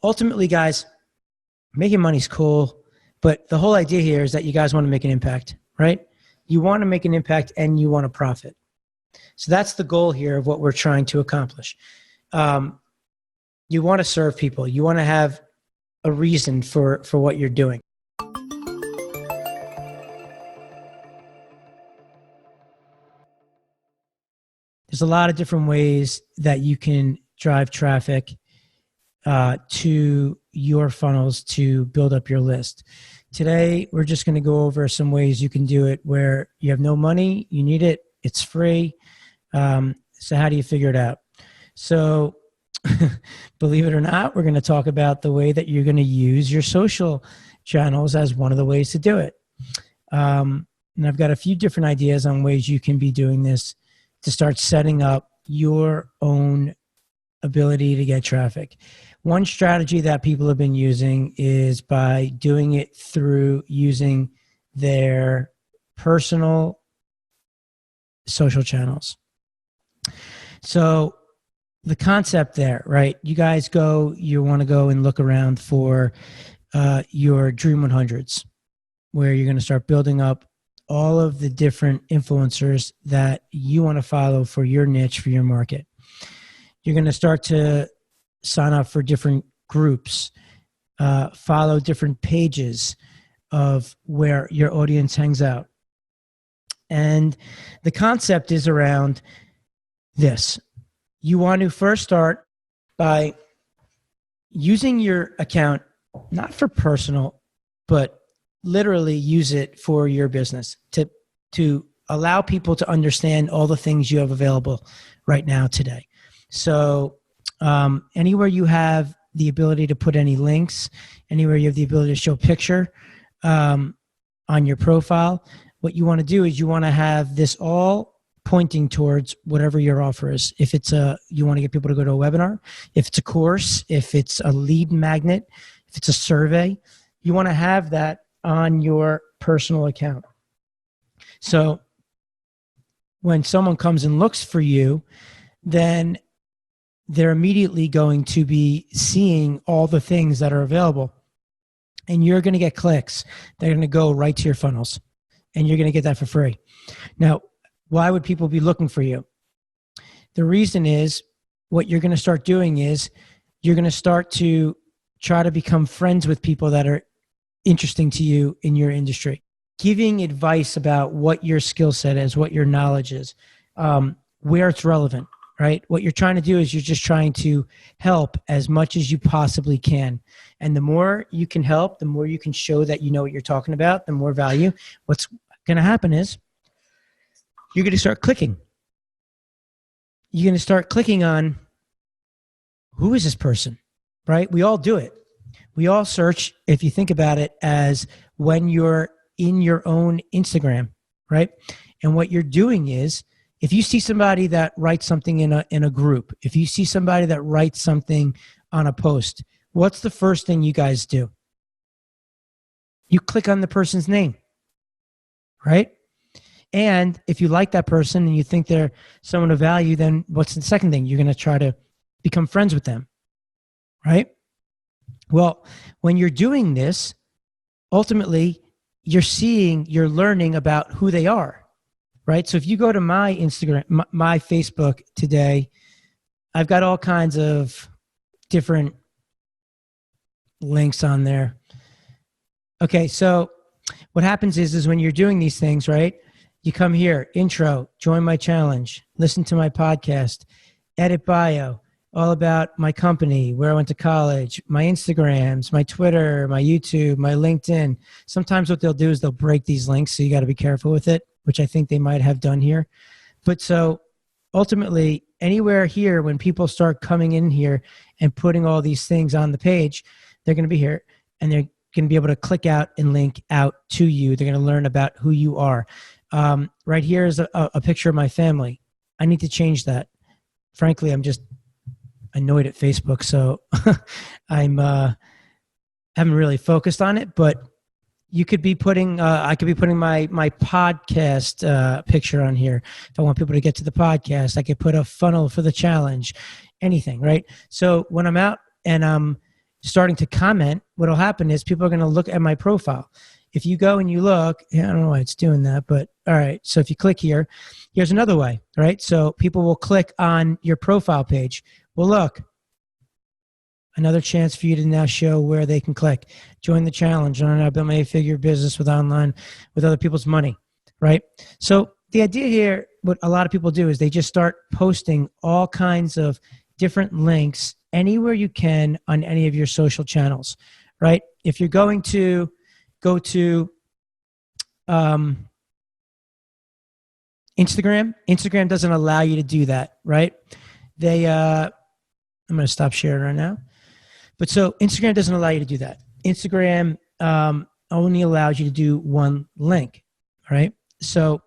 ultimately, guys, making money is cool, but the whole idea here is that you guys want to make an impact, right? You want to make an impact and you want to profit. So that's the goal here of what we're trying to accomplish. You want to serve people. You want to have a reason for what you're doing. There's a lot of different ways that you can drive traffic to your funnels to build up your list. Today, we're just going to go over some ways you can do it where you have no money, you need it, it's free. So how do you figure it out? So believe it or not, we're going to talk about the way that you're going to use your social channels as one of the ways to do it. And I've got a few different ideas on ways you can be doing this to start setting up your own ability to get traffic. One strategy that people have been using is by doing it through using their personal social channels. So the concept there, right? You guys you want to go and look around for your Dream 100s, where you're going to start building up all of the different influencers that you want to follow for your niche, for your market. You're going to start to sign up for different groups, follow different pages of where your audience hangs out. And the concept is around this. You want to first start by using your account, not for personal, but literally use it for your business to allow people to understand all the things you have available right now today. So anywhere you have the ability to put any links, anywhere you have the ability to show a picture on your profile, what you want to do is you want to have this all pointing towards whatever your offer is. If it's you want to get people to go to a webinar, if it's a course, if it's a lead magnet, if it's a survey, you want to have that on your personal account. So when someone comes and looks for you, then they're immediately going to be seeing all the things that are available. And you're going to get clicks. They're going to go right to your funnels. And you're going to get that for free. Now, why would people be looking for you? The reason is what you're going to start doing is you're going to start to try to become friends with people that are interesting to you in your industry. Giving advice about what your skill set is, what your knowledge is, where it's relevant, right? What you're trying to do is you're just trying to help as much as you possibly can. And the more you can help, the more you can show that you know what you're talking about, the more value. What's going to happen is you're going to start clicking. You're going to start clicking on, who is this person, right? We all do it. We all search, if you think about it, as when you're in your own Instagram, right? And what you're doing is, if you see somebody that writes something in a group, if you see somebody that writes something on a post, what's the first thing you guys do? You click on the person's name, right? And if you like that person and you think they're someone of value, then what's the second thing? You're going to try to become friends with them, right? Well, when you're doing this, ultimately, you're learning about who they are, right? So if you go to my Instagram, my Facebook today, I've got all kinds of different links on there. Okay, so what happens is when you're doing these things, right? You come here, intro, join my challenge, listen to my podcast, edit bio, all about my company, where I went to college, my Instagrams, my Twitter, my YouTube, my LinkedIn. Sometimes what they'll do is they'll break these links, so you got to be careful with it, which I think they might have done here. But so ultimately, anywhere here, when people start coming in here and putting all these things on the page, they're going to be here and they're going to be able to click out and link out to you. They're going to learn about who you are. Right here is a picture of my family. I need to change that. Frankly, I'm just annoyed at Facebook, so haven't really focused on it. But you could be putting, I could be putting my podcast picture on here. If I want people to get to the podcast, I could put a funnel for the challenge, anything, right? So when I'm out and I'm starting to comment, what'll happen is people are going to look at my profile. If you go and you look, I don't know why it's doing that, but all right. So if you click here, here's another way, right? So people will click on your profile page. Well, look, another chance for you to now show where they can click. Join the challenge. Learn how to build my 8-figure business with other people's money, right? So the idea here, what a lot of people do is they just start posting all kinds of different links anywhere you can on any of your social channels, right? If you're going to go to Instagram doesn't allow you to do that, right? I'm going to stop sharing right now. But so Instagram doesn't allow you to do that. Instagram only allows you to do one link, right? So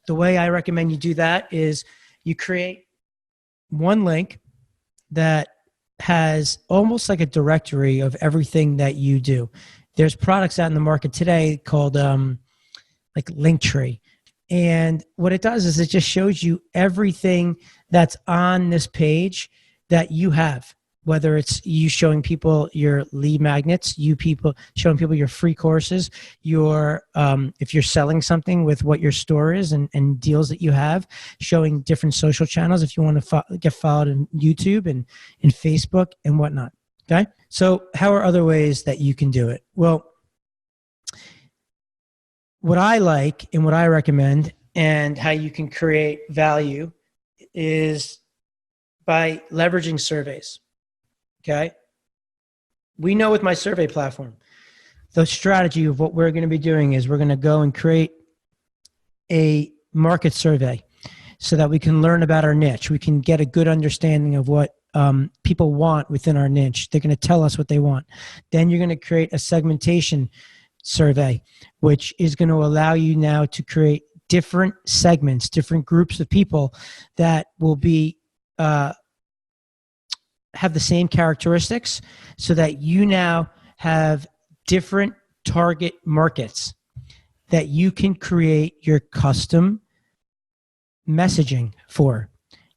the way I recommend you do that is you create one link that has almost like a directory of everything that you do. There's products out in the market today called like Linktree. And what it does is it just shows you everything that's on this page that you have, whether it's you showing people your lead magnets, showing people your free courses, if you're selling something with what your store is and deals that you have, showing different social channels if you want to get followed in YouTube and in Facebook and whatnot. Okay. So how are other ways that you can do it? Well, what I like and what I recommend and how you can create value is by leveraging surveys. Okay. We know with my survey platform, the strategy of what we're going to be doing is we're going to go and create a market survey so that we can learn about our niche. We can get a good understanding of what people want within our niche. They're going to tell us what they want. Then you're going to create a segmentation survey, which is going to allow you now to create different segments, different groups of people that will be have the same characteristics, so that you now have different target markets that you can create your custom messaging for.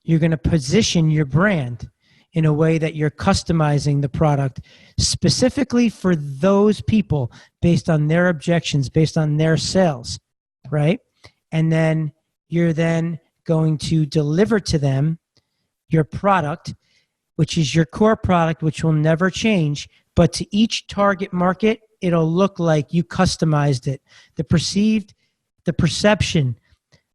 You're going to position your brand in a way that you're customizing the product specifically for those people based on their objections, based on their sales, right? And then you're then going to deliver to them your product, which is your core product, which will never change. But to each target market, it'll look like you customized it. The perception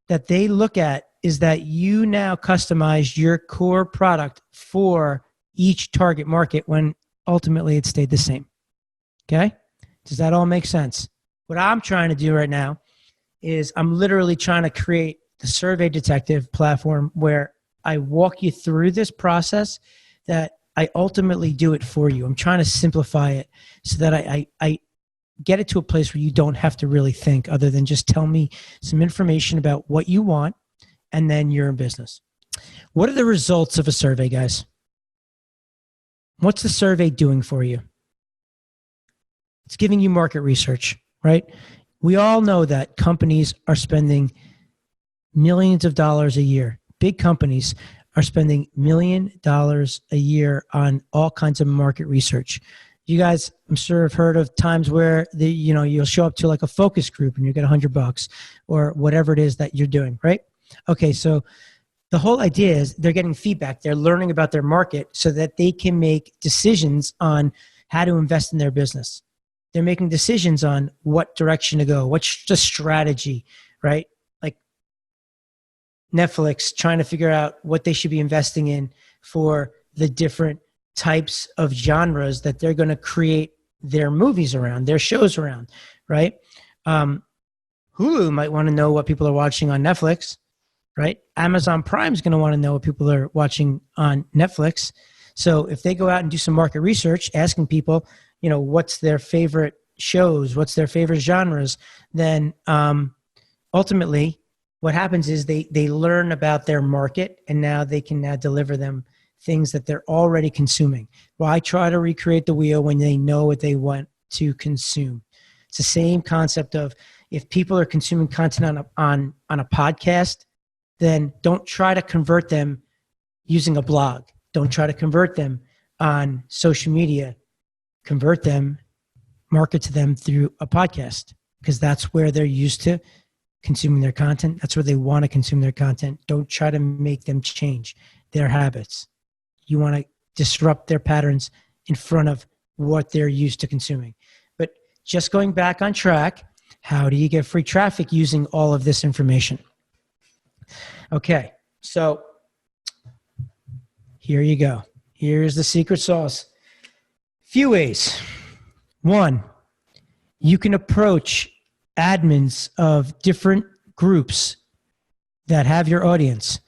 that they look at is that you now customized your core product for each target market when ultimately it stayed the same. Okay? Does that all make sense? What I'm trying to do right now is I'm literally trying to create the Survey Detective platform where I walk you through this process, that I ultimately do it for you. I'm trying to simplify it so that I get it to a place where you don't have to really think, other than just tell me some information about what you want, and then you're in business. What are the results of a survey, guys? What's the survey doing for you? It's giving you market research, right? We all know that companies are spending millions of dollars a year. Big companies are spending $1 million a year on all kinds of market research. You guys, I'm sure, have heard of times where you'll show up to like a focus group and you get $100 or whatever it is that you're doing, right? Okay, so the whole idea is they're getting feedback. They're learning about their market so that they can make decisions on how to invest in their business. They're making decisions on what direction to go, what's the strategy, right? Like Netflix trying to figure out what they should be investing in for the different types of genres that they're going to create their movies around, their shows around, right? Hulu might want to know what people are watching on Netflix, right? Amazon Prime is going to want to know what people are watching on Netflix. So if they go out and do some market research, asking people, what's their favorite shows, what's their favorite genres, then ultimately what happens is they learn about their market, and now they can now deliver them things that they're already consuming. Why try to recreate the wheel when they know what they want to consume? It's the same concept of, if people are consuming content on a podcast, then don't try to convert them using a blog. Don't try to convert them on social media. convert them, market to them through a podcast, because that's where they're used to consuming their content. That's where they want to consume their content. Don't try to make them change their habits. You want to disrupt their patterns in front of what they're used to consuming. But just going back on track, how do you get free traffic using all of this information? Okay, so here you go. Here's the secret sauce. Few ways. One, you can approach admins of different groups that have your audience,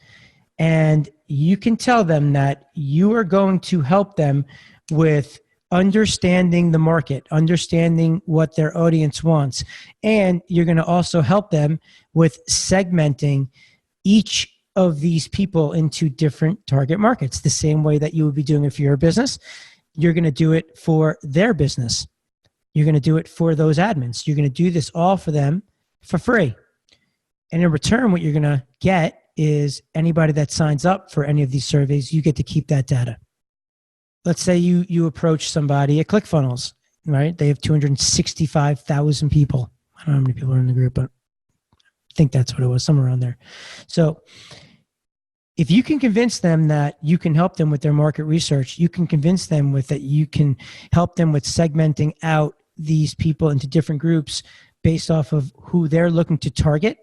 and you can tell them that you are going to help them with understanding the market, understanding what their audience wants, and you're going to also help them with segmenting each of these people into different target markets, the same way that you would be doing it for your business. You're going to do it for their business. You're going to do it for those admins. You're going to do this all for them for free. And in return, what you're going to get is anybody that signs up for any of these surveys, you get to keep that data. Let's say you approach somebody at ClickFunnels, right? They have 265,000 people. I don't know how many people are in the group, but I think that's what it was, somewhere around there. So if you can convince them that you can help them with their market research, you can convince them with that you can help them with segmenting out these people into different groups based off of who they're looking to target,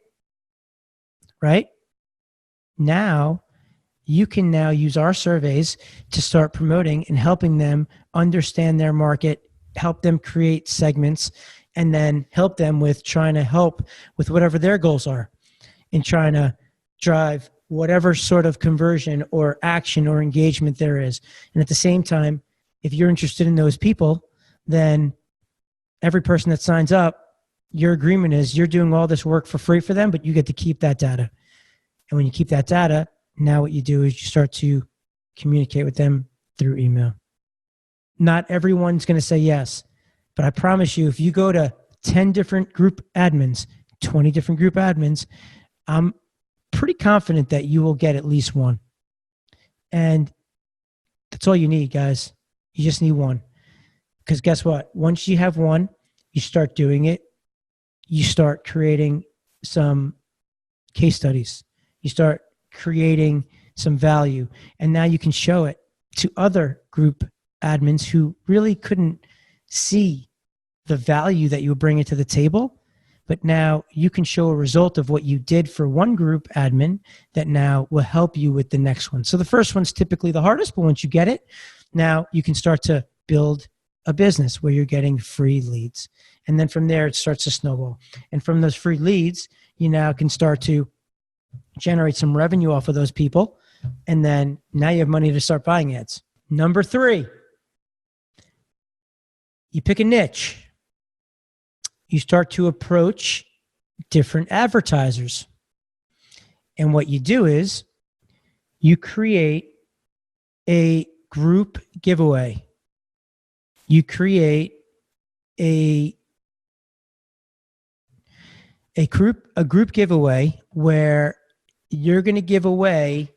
right? Now, you can now use our surveys to start promoting and helping them understand their market, help them create segments, and then help them with trying to help with whatever their goals are in trying to drive whatever sort of conversion or action or engagement there is. And at the same time, if you're interested in those people, then every person that signs up, your agreement is you're doing all this work for free for them, but you get to keep that data. And when you keep that data, now what you do is you start to communicate with them through email. Not everyone's going to say yes, but I promise you, if you go to 10 different group admins, 20 different group admins, I'm pretty confident that you will get at least one. And that's all you need, guys. You just need one. Because guess what? Once you have one, you start doing it. You start creating some case studies. You start creating some value. And now you can show it to other group admins who really couldn't see the value that you were bringing to the table. But now you can show a result of what you did for one group admin that now will help you with the next one. So the first one's typically the hardest, but once you get it, now you can start to build a business where you're getting free leads. And then from there, it starts to snowball. And from those free leads, you now can start to generate some revenue off of those people. And then now you have money to start buying ads. Number 3, you pick a niche. You start to approach different advertisers. And what you do is you create a group giveaway. You create a group giveaway where you're going to give away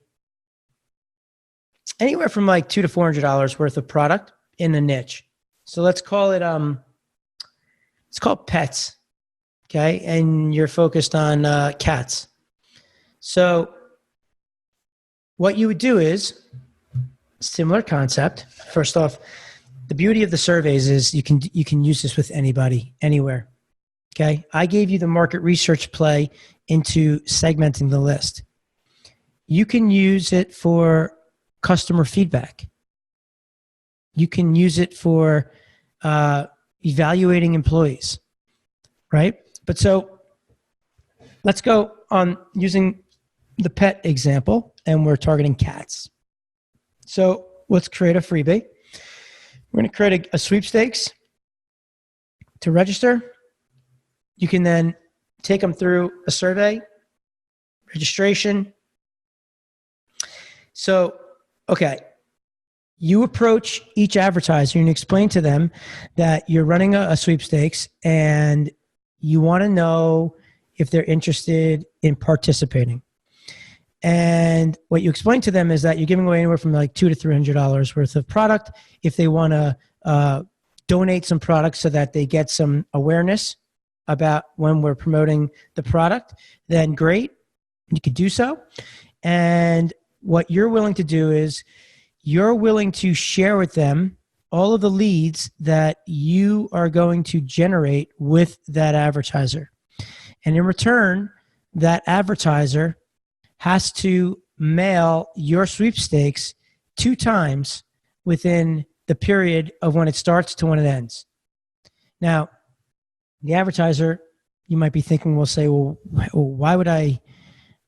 anywhere from like $200 to $400 worth of product in a niche. So let's call it it's called pets, okay? And you're focused on cats. So what you would do is similar concept. First off, the beauty of the surveys is you can use this with anybody, anywhere. Okay, I gave you the market research play into segmenting the list. You can use it for customer feedback. You can use it for evaluating employees, right? But so let's go on using the pet example, and we're targeting cats. So let's create a freebie. We're going to create a sweepstakes to register. You can then take them through a survey, registration. So, okay, you approach each advertiser and explain to them that you're running a sweepstakes and you want to know if they're interested in participating. And what you explain to them is that you're giving away anywhere from like $200 to $300 worth of product if they want to donate some products so that they get some awareness about when we're promoting the product, then great, you could do so. And what you're willing to do is you're willing to share with them all of the leads that you are going to generate with that advertiser. And in return, that advertiser has to mail your sweepstakes 2 times within the period of when it starts to when it ends. Now, the advertiser, you might be thinking, will say, well, why would I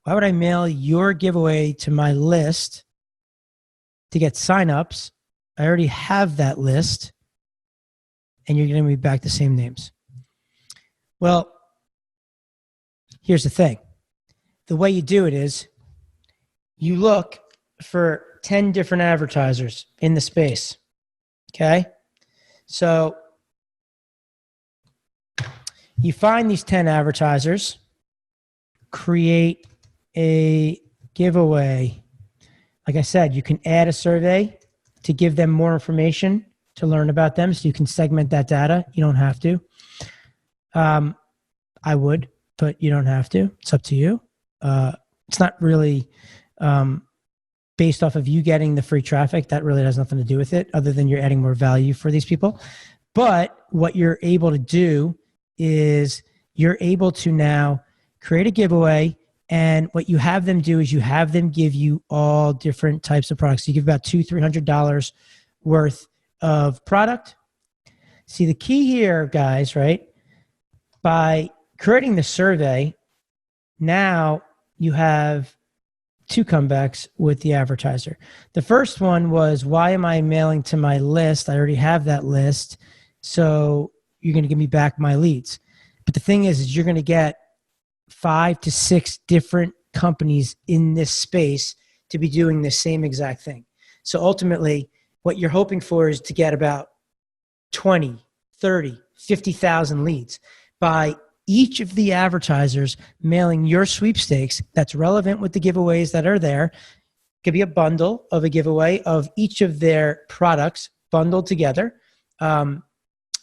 mail your giveaway to my list to get signups? I already have that list, and you're giving me back the same names. Well, here's the thing. The way you do it is you look for 10 different advertisers in the space. Okay? So you find these 10 advertisers, create a giveaway. Like I said, you can add a survey to give them more information to learn about them, so you can segment that data. You don't have to. I would, but you don't have to. It's up to you. It's not really based off of you getting the free traffic. That really has nothing to do with it, other than you're adding more value for these people. But what you're able to do is you're able to now create a giveaway, and what you have them do is you have them give you all different types of products. You give about $200-$300 worth of product. See, the key here, guys, right? By creating the survey, now you have 2 comebacks with the advertiser. The first one was, why am I mailing to my list? I already have that list, so you're going to give me back my leads. But the thing is you're going to get 5 to 6 different companies in this space to be doing the same exact thing. So ultimately, what you're hoping for is to get about 20, 30, 50,000 leads by each of the advertisers mailing your sweepstakes that's relevant with the giveaways that are there. It could be a bundle of a giveaway of each of their products bundled together. And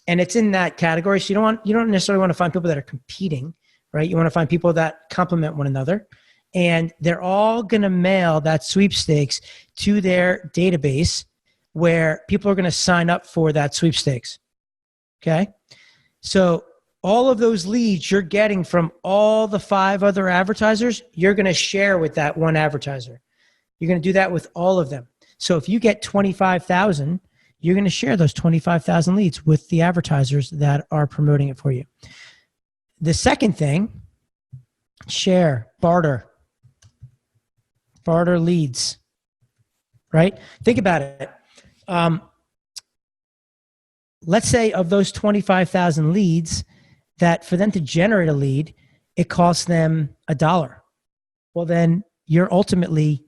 it's in that category. So you don't necessarily want to find people that are competing, right? You want to find people that complement one another. And they're all going to mail that sweepstakes to their database where people are going to sign up for that sweepstakes. Okay? So all of those leads you're getting from all the 5 other advertisers, you're going to share with that one advertiser. You're going to do that with all of them. So if you get 25,000, you're going to share those 25,000 leads with the advertisers that are promoting it for you. The second thing, share, barter leads, right? Think about it. Let's say of those 25,000 leads, that for them to generate a lead, it costs them $1. Well, then you're ultimately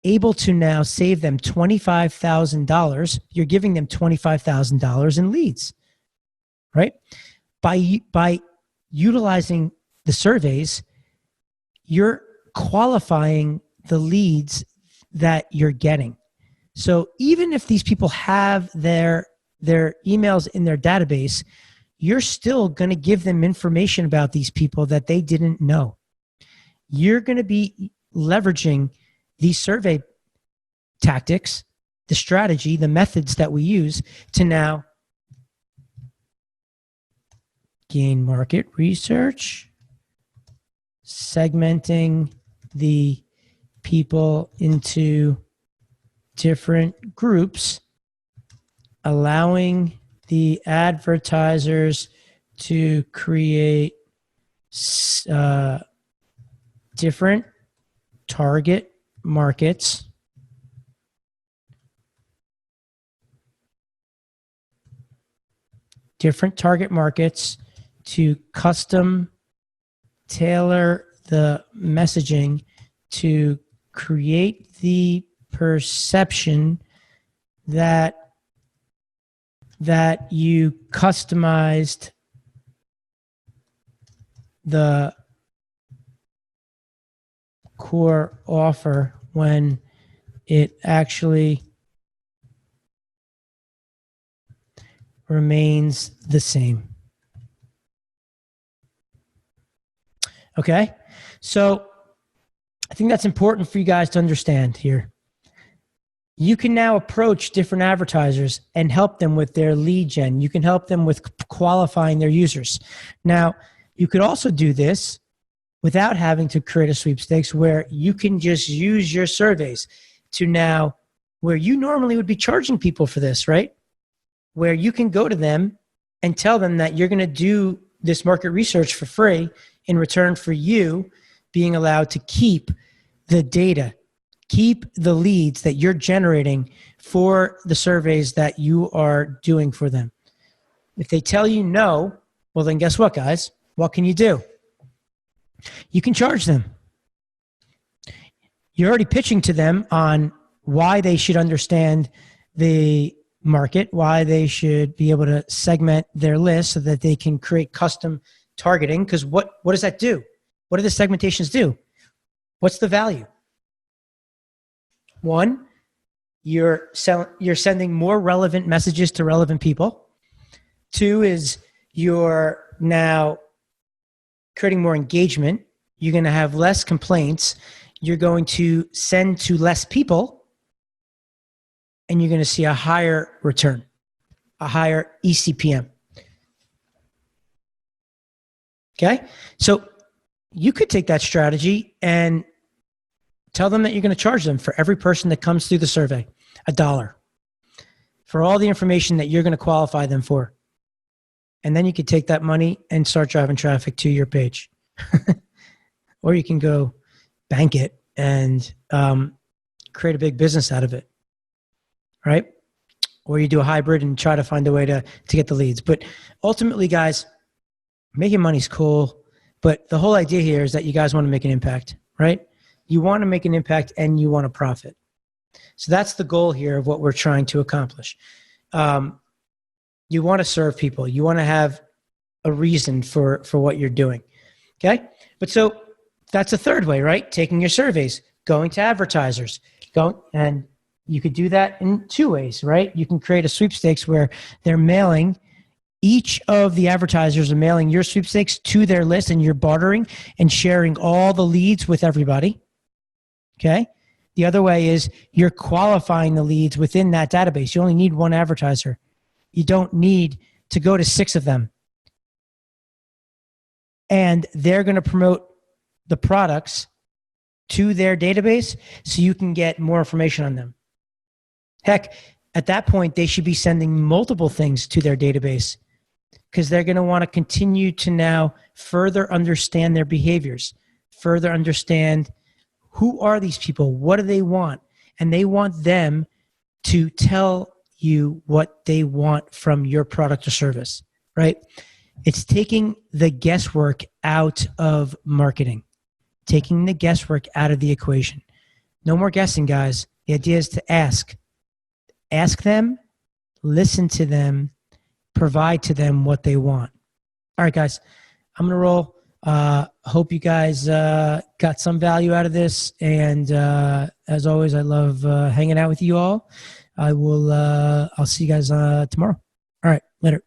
able to now save them $25,000. You're giving them $25,000 in leads, right? By utilizing the surveys, you're qualifying the leads that you're getting. So even if these people have their emails in their database, you're still going to give them information about these people that they didn't know. You're going to be leveraging these survey tactics, the strategy, the methods that we use to now gain market research, segmenting the people into different groups, allowing the advertisers to create different target markets, to custom tailor the messaging to create the perception that you customized the core offer when it actually remains the same. Okay? So I think that's important for you guys to understand here. You can now approach different advertisers and help them with their lead gen. You can help them with qualifying their users. Now, you could also do this without having to create a sweepstakes, where you can just use your surveys to now, where you normally would be charging people for this, right? Where you can go to them and tell them that you're going to do this market research for free in return for you being allowed to keep the data, keep the leads that you're generating for the surveys that you are doing for them. If they tell you no, well, then guess what, guys? What can you do? You can charge them. You're already pitching to them on why they should understand the market, why they should be able to segment their list so that they can create custom targeting. Because what does that do? What do the segmentations do? What's the value? One, you're sending more relevant messages to relevant people. Two is you're now creating more engagement. You're going to have less complaints. You're going to send to less people, and you're going to see a higher return, a higher ECPM. Okay? So you could take that strategy and tell them that you're going to charge them for every person that comes through the survey, $1, for all the information that you're going to qualify them for. And then you could take that money and start driving traffic to your page. Or you can go bank it and create a big business out of it, right? Or you do a hybrid and try to find a way to get the leads. But ultimately, guys, making money's cool. But the whole idea here is that you guys want to make an impact, right? You want to make an impact and you want to profit. So that's the goal here of what we're trying to accomplish. You want to serve people. You want to have a reason for what you're doing, okay? But so that's a third way, right? Taking your surveys, going to advertisers, and you could do that in two ways, right? You can create a sweepstakes where they're mailing, each of the advertisers are mailing your sweepstakes to their list, and you're bartering and sharing all the leads with everybody, okay? The other way is you're qualifying the leads within that database. You only need one advertiser. You don't need to go to 6 of them. And they're going to promote the products to their database so you can get more information on them. Heck, at that point, they should be sending multiple things to their database because they're going to want to continue to now further understand their behaviors, further understand who are these people, what do they want, and they want them to tell you what they want from your product or service, right? It's taking the guesswork out of marketing, taking the guesswork out of the equation. No more guessing, guys. The idea is to ask. Ask them, listen to them, provide to them what they want. All right, guys, I'm going to roll. Hope you guys got some value out of this. And as always, I love hanging out with you all. I'll see you guys tomorrow. All right, later.